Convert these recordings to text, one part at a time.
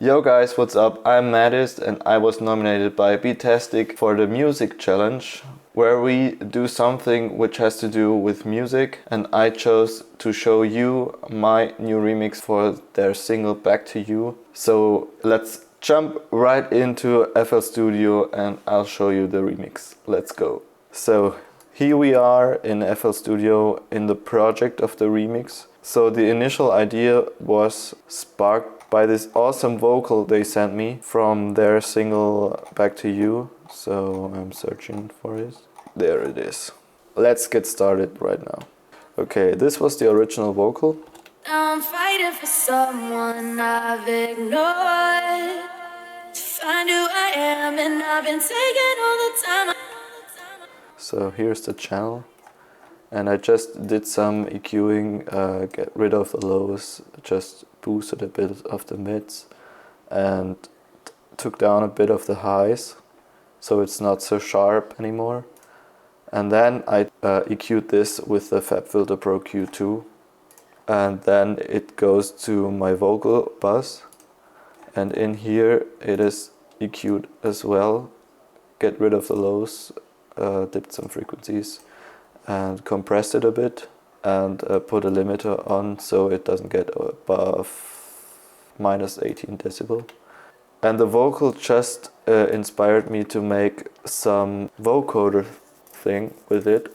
Yo guys, what's up? I'm Madistt and I was nominated by Betastic for the music challenge, where we do something which has to do with music, and I chose to show you my new remix for their single Back to You. So let's jump right into FL Studio and I'll show you the remix. Let's go. So here we are in FL Studio in the project of the remix. So the initial idea was sparked by this awesome vocal they sent me from their single Back to You. So I'm searching for it. There it is. Let's get started right now. Okay, this was the original vocal. I'm fighting for someone I've ignored, to find who I am, and I've been taking all the time. So here's the channel. And I just did some EQing, get rid of the lows, just boosted a bit of the mids and took down a bit of the highs, so it's not so sharp anymore. And then I EQ'd this with the FabFilter Pro Q2, and then it goes to my vocal bus, and in here it is EQ'd as well, get rid of the lows, dipped some frequencies and compressed it a bit, and put a limiter on so it doesn't get above minus 18 decibel. And the vocal just inspired me to make some vocoder thing with it,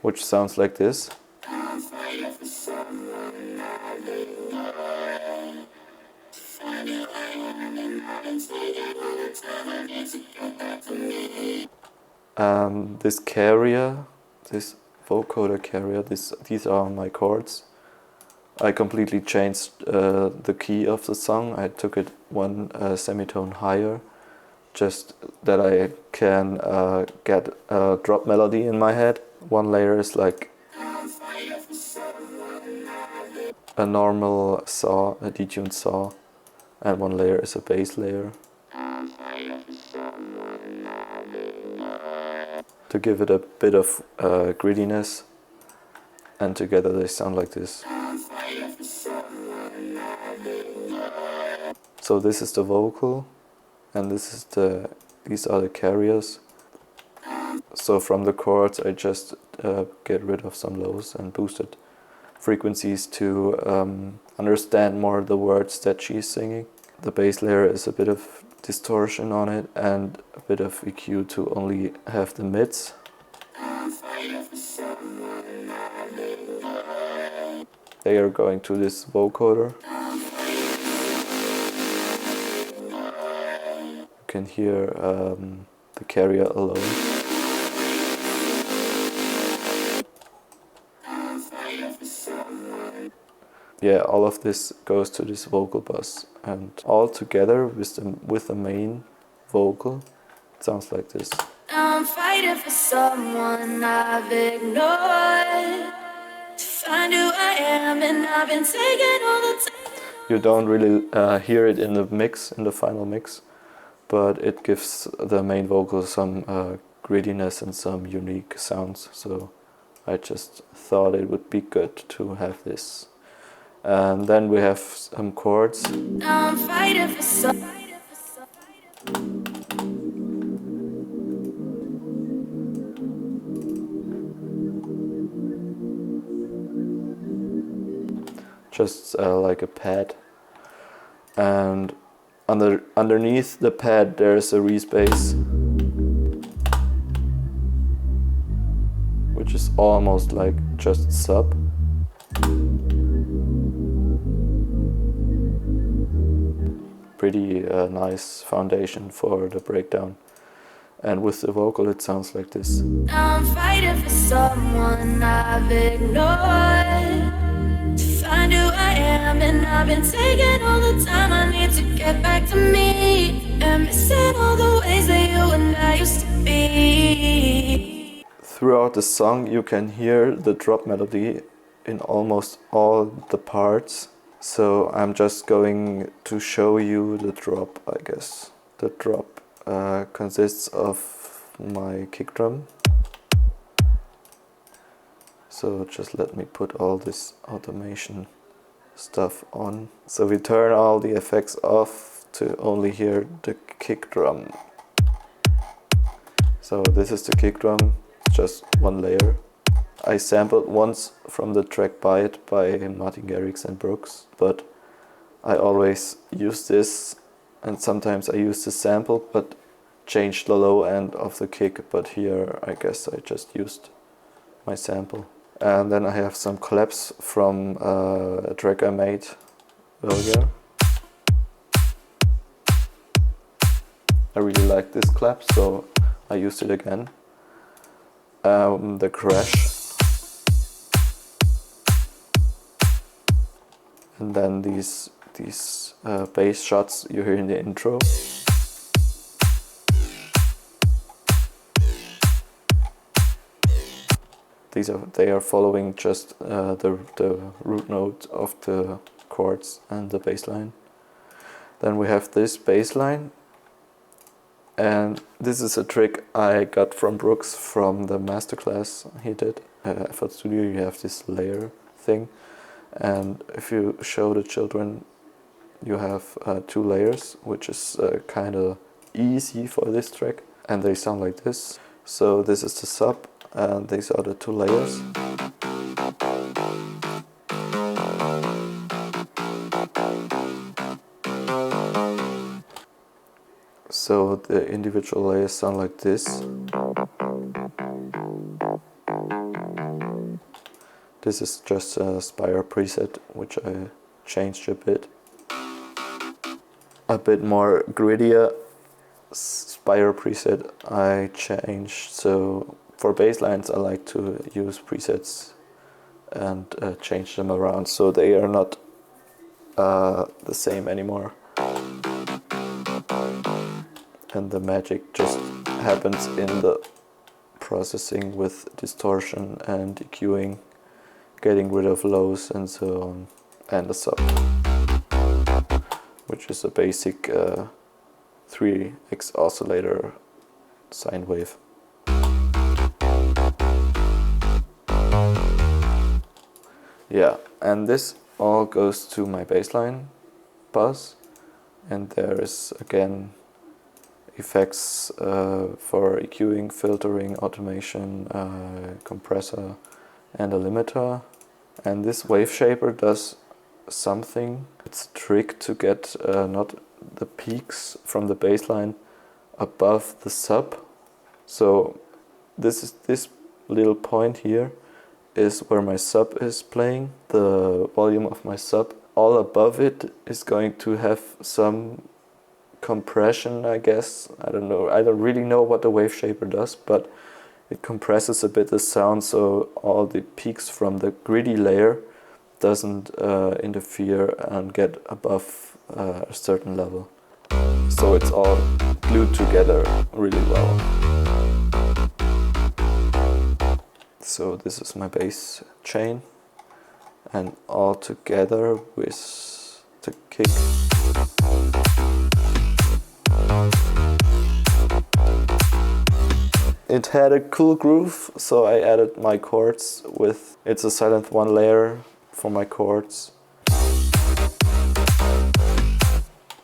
which sounds like this. This carrier, this vocoder carrier, these are my chords. I completely changed the key of the song. I took it one semitone higher, just that I can get a drop melody in my head. One layer is like a normal saw, a detuned saw, and one layer is a bass layer, to give it a bit of grittiness, and together they sound like this. So this is the vocal, and these are the carriers. So from the chords I just get rid of some lows and boosted frequencies to understand more the words that she's singing. The bass layer is a bit of distortion on it and a bit of EQ to only have the mids. They are going to this vocoder. You can hear the carrier alone. Yeah, all of this goes to this vocal bus, and all together with the main vocal, it sounds like this. I'm fighting for someone I've ignored, to find who I am, and I've been taking all the time. You don't really hear it in the mix, in the final mix, but it gives the main vocal some grittiness and some unique sounds, so I just thought it would be good to have this. And then we have some chords. I'm fighting for someone. Just like a pad, and underneath the pad there's a respace, which is almost like just sub. Pretty nice foundation for the breakdown, and with the vocal it sounds like this. I'm fighting for someone I've ignored, to find who I am, and I've been taking all the time I need to get back to me, and missing all the ways that you and I used to be. Throughout the song you can hear the drop melody in almost all the parts, so I'm just going to show you the drop, I guess. The drop consists of my kick drum. So just let me put all this automation stuff on. So we turn all the effects off to only hear the kick drum. So this is the kick drum, just one layer. I sampled once from the track By It by Martin Garrix and Brooks, but I always use this, and sometimes I use the sample but change the low end of the kick, but here I guess I just used my sample. And then I have some claps from a track I made earlier. I really like this clap, so I used it again. The crash. And then these bass shots you hear in the intro. They are following just the root note of the chords and the bass line. Then we have this bass line, and this is a trick I got from Brooks from the masterclass he did. At FL Studio you have this layer thing, and if you show the children you have 2 layers, which is kind of easy for this track, and they sound like this. So this is the sub, and these are the 2 layers. So the individual layers sound like this. This is just a Spire preset, which I changed a bit. A bit more grittier Spire preset I changed. So for bass lines I like to use presets and change them around so they are not the same anymore. And the magic just happens in the processing with distortion and EQing, getting rid of lows and so on, and the sub, which is a basic 3x oscillator sine wave. Yeah, and this all goes to my bassline buzz, and there is again effects for EQing, filtering, automation, compressor and a limiter. And this wave shaper does something. It's a trick to get not the peaks from the bassline above the sub. So this little point here is where my sub is playing. The volume of my sub, all above it is going to have some compression, I guess. I don't know. I don't really know what the wave shaper does, but it compresses a bit the sound so all the peaks from the gritty layer doesn't interfere and get above a certain level. So it's all glued together really well. So this is my bass chain, and all together with the kick. It had a cool groove, so I added my chords with, it's a silent 1 layer for my chords.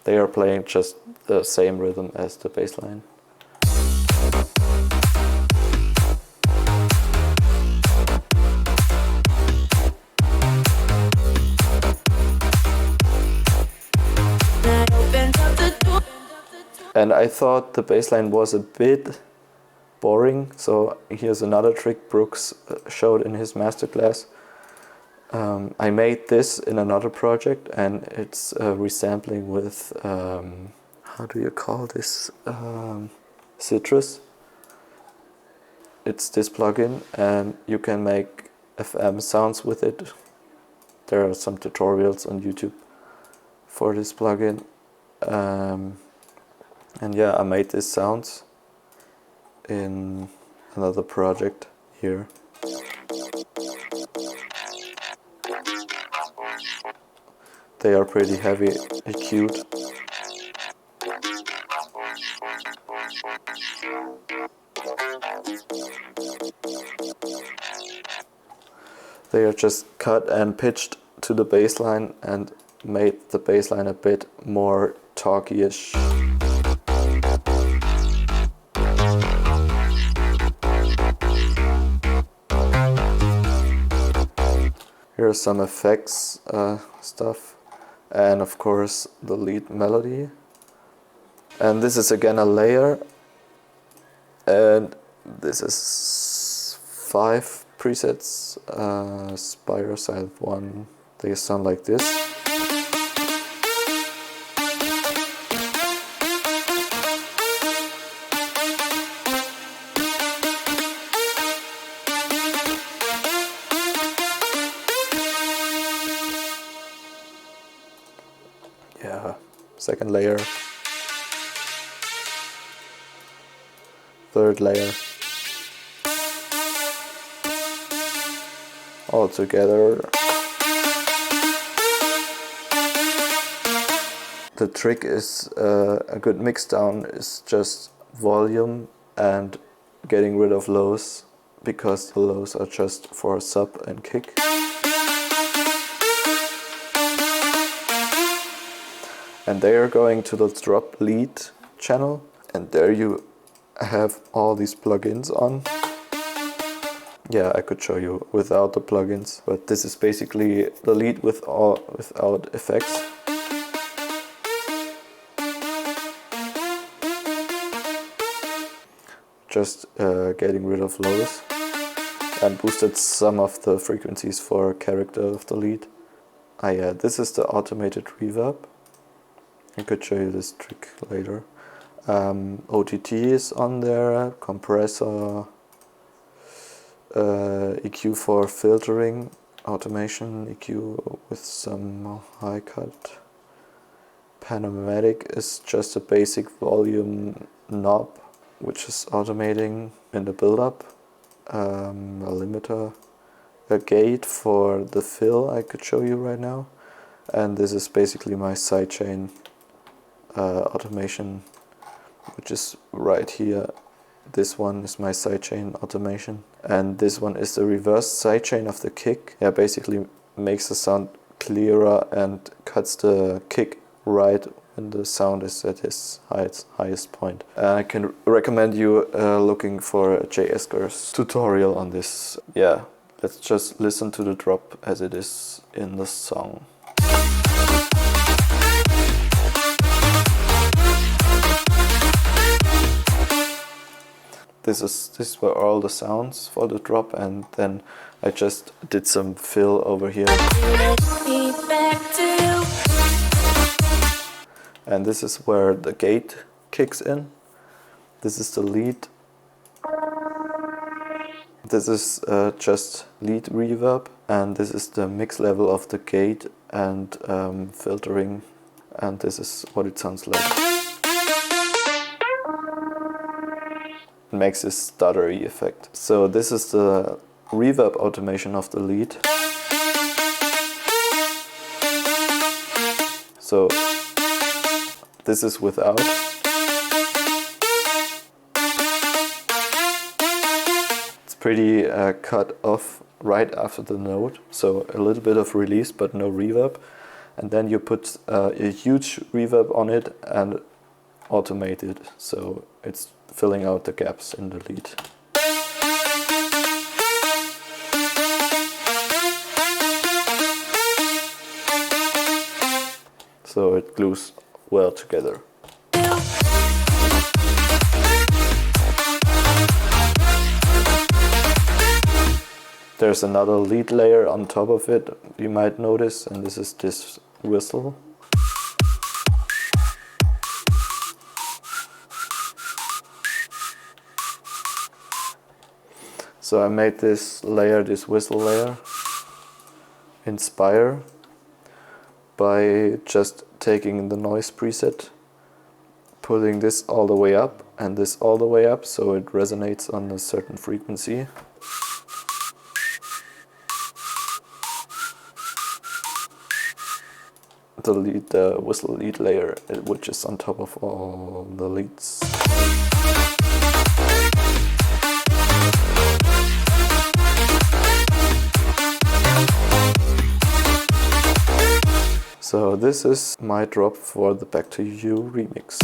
They are playing just the same rhythm as the bass line. And I thought the bass line was a bit boring, so here's another trick Brooks showed in his masterclass. I made this in another project, and it's resampling with, how do you call this, Citrus. It's this plugin, and you can make FM sounds with it. There are some tutorials on YouTube for this plugin. And yeah, I made these sounds in another project here. They are pretty heavy EQ'd. They are just cut and pitched to the bass line and made the bass line a bit more talky-ish. Here are some effects stuff, and of course the lead melody. And this is again a layer, and this is 5 presets. Spire Side 1, they sound like this. Yeah, second layer, third layer, all together. The trick is a good mix down is just volume and getting rid of lows, because the lows are just for sub and kick. And they are going to the drop lead channel, and there you have all these plugins on. Yeah, I could show you without the plugins, but this is basically the lead without effects. Just getting rid of lows, and boosted some of the frequencies for character of the lead. Yeah, this is the automated reverb. I could show you this trick later. OTT is on there, compressor, EQ for filtering, automation, EQ with some high cut. Panamatic is just a basic volume knob, which is automating in the build-up. A limiter, a gate for the fill I could show you right now. And this is basically my sidechain automation, which is right here. This one is my sidechain automation, and this one is the reverse sidechain of the kick. Yeah, basically makes the sound clearer and cuts the kick right when the sound is at its highest point. I can recommend you looking for a J. Esker's tutorial on this. Yeah, let's just listen to the drop as it is in the song. This were all the sounds for the drop, and then I just did some fill over here. And this is where the gate kicks in. This is the lead. This is just lead reverb, and this is the mix level of the gate and filtering, and this is what it sounds like. It makes this stuttery effect. So this is the reverb automation of the lead. So this is without. It's pretty cut off right after the note, so a little bit of release but no reverb. And then you put a huge reverb on it and automate it, so it's filling out the gaps in the lead. So it glues well together. There's another lead layer on top of it, you might notice, and this is this whistle. So I made this layer, this whistle layer, in Spire by just taking the noise preset, putting this all the way up and this all the way up, so it resonates on a certain frequency. The whistle lead layer, which is on top of all the leads. So this is my drop for the Back to You remix.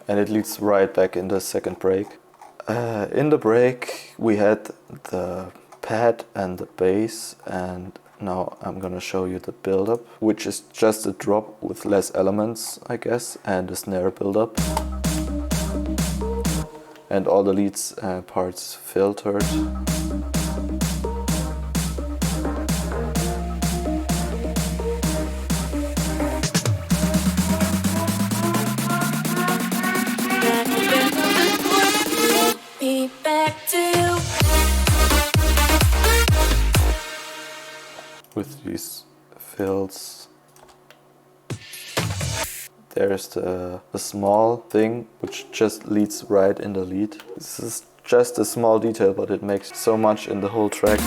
And it leads right back in the second break. In the break we had the pad and the bass, and now I'm gonna show you the build-up, which is just a drop with less elements, I guess, and a snare build-up. And all the leads parts filtered. With these fills. There's the small thing which just leads right in the lead. This is just a small detail, but it makes so much in the whole track.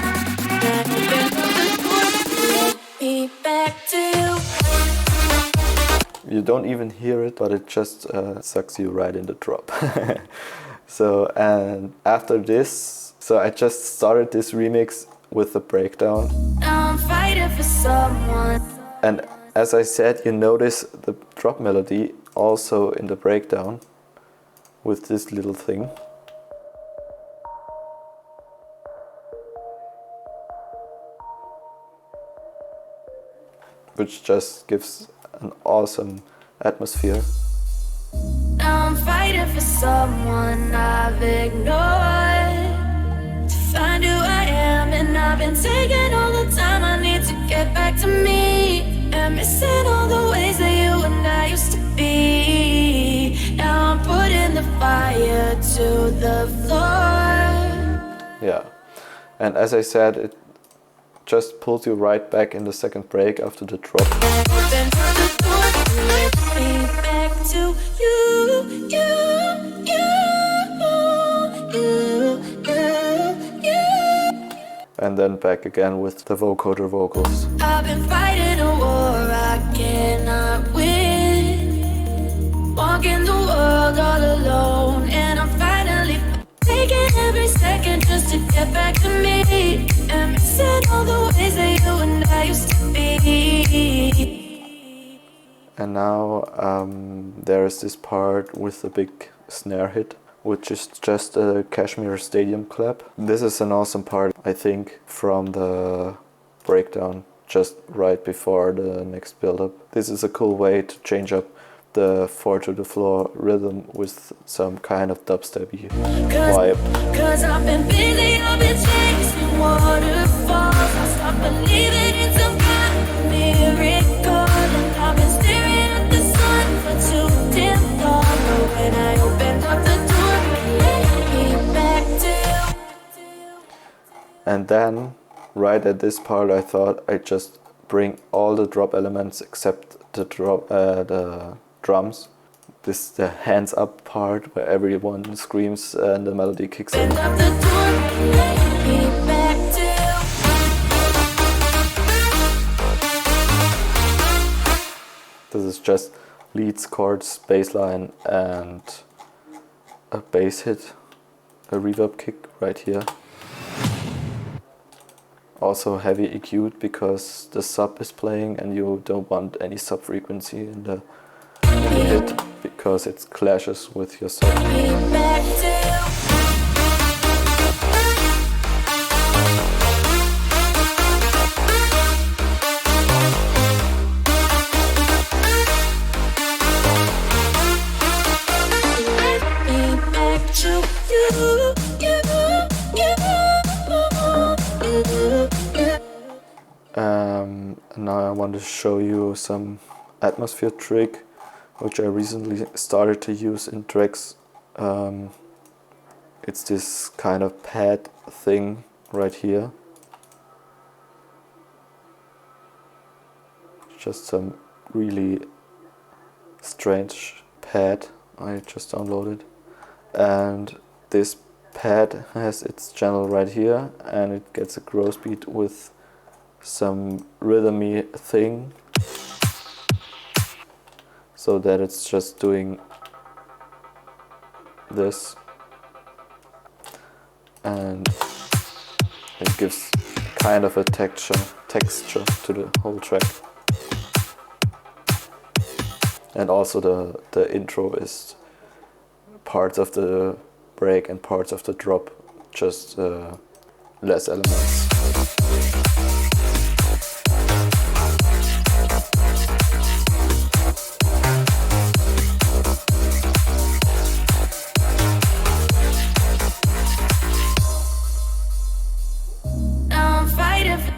You don't even hear it, but it just sucks you right in the drop. So, and after this, so I just started this remix with the breakdown. Now I'm fighting for someone. And as I said, you notice the drop melody also in the breakdown with this little thing. Which just gives an awesome atmosphere. Now I'm fighting for someone I've ignored, to find who I am, and I've been taking all the time I need to get back to me, and missing all the ways that you and I used to be. Now I'm putting the fire to the floor. Yeah, and as I said, it just pulls you right back in the second break after the drop. Open the door, let me back to you, And then back again with the vocoder vocals. I've been fighting a war I cannot win, walking the world all alone, and I'm finally taking every second just to get back to me, and missing all the ways that you and I used to be. And now there is this part with the big snare hit, which is just a Kashmir Stadium clap. This is an awesome part, I think, from the breakdown, just right before the next build-up. This is a cool way to change up the 4 to the floor rhythm with some kind of dubstepy vibe. Cause I've been busy, I've been chasing waterfalls. I stopped believing in some kind of miracle, and I've been staring at the sun for too damn long. But when I opened up the door, it led me back to you. And then, right at this part, I thought I'd just bring all the drop elements except the drums. This is the hands up part where everyone screams and the melody kicks in. Opened up the door, it led me back to you. This is just leads, chords, bass line, and a bass hit, a reverb kick right here. Also heavy EQ'd because the sub is playing and you don't want any sub frequency in the hit because it clashes with your sub. Back to Now I want to show you some atmosphere trick which I recently started to use in tracks. It's this kind of pad thing right here. Just some really strange pad I just downloaded, and this pad has its channel right here, and it gets a growth beat with some rhythmy thing, so that it's just doing this, and it gives kind of a texture to the whole track. And also the intro is parts of the break and parts of the drop, just less elements. Now I'm fighting for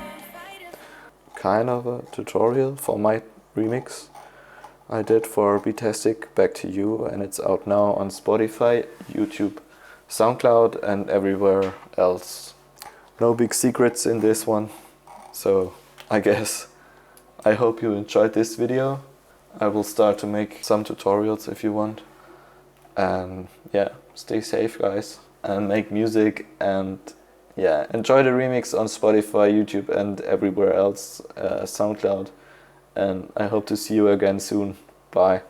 Kind of a tutorial for my remix I did for Betastic, Back to You, and it's out now on Spotify, YouTube, SoundCloud, and everywhere else. No big secrets in this one, so I hope you enjoyed this video. I will start to make some tutorials if you want. And yeah, stay safe guys, and make music, and yeah, enjoy the remix on Spotify, YouTube, and everywhere else, SoundCloud. And I hope to see you again soon. Bye.